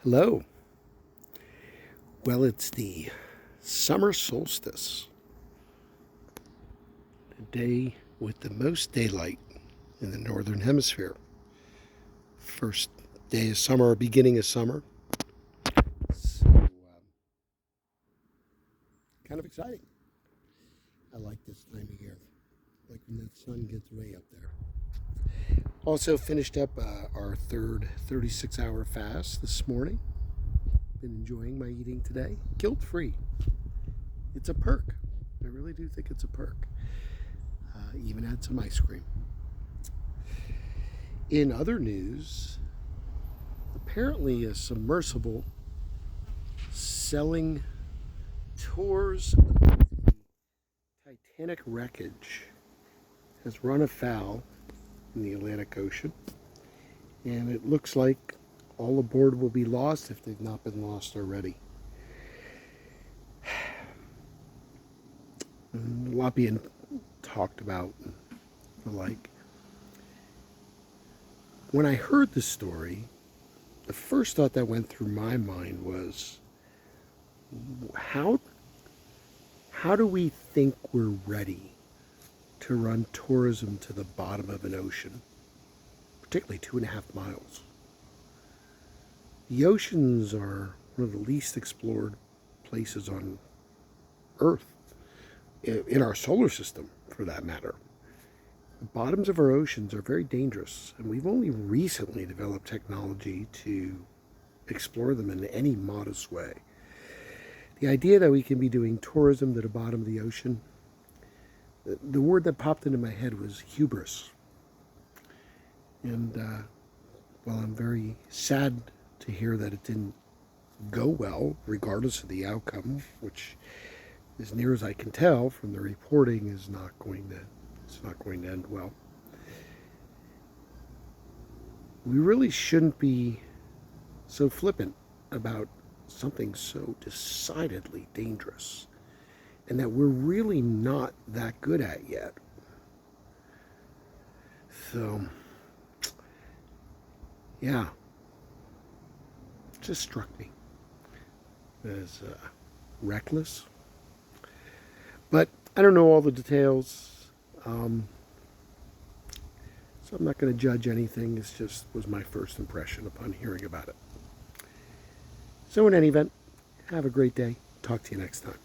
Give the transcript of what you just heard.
Hello. Well, it's the summer solstice, the day with the most daylight in the northern hemisphere. First day of summer, or beginning of summer. So, kind of exciting. I like this time of year, like when the sun gets way up there. Also, finished up our third 36-hour fast this morning. Been enjoying my eating today, guilt free. It's a perk. I really do think it's a perk. Even had some ice cream. In other news, apparently a submersible selling tours of the Titanic wreckage has run afoul in the Atlantic Ocean, and it looks like all aboard will be lost if they've not been lost already. A lot being talked about and the like. When I heard the story, the first thought that went through my mind was, how do we think we're ready to run tourism to the bottom of an ocean, particularly 2.5 miles? The oceans are one of the least explored places on Earth, in our solar system for that matter. The bottoms of our oceans are very dangerous, and we've only recently developed technology to explore them in any modest way. The idea that we can be doing tourism to the bottom of the ocean, the word that popped into my head was hubris. And while I'm very sad to hear that it didn't go well, regardless of the outcome, which, as near as I can tell from the reporting, it's not going to end well. We really shouldn't be so flippant about something so decidedly dangerous, and that we're really not that good at yet. So, yeah, it just struck me as reckless. But I don't know all the details, so I'm not going to judge anything. It just was my first impression upon hearing about it. So in any event, have a great day. Talk to you next time.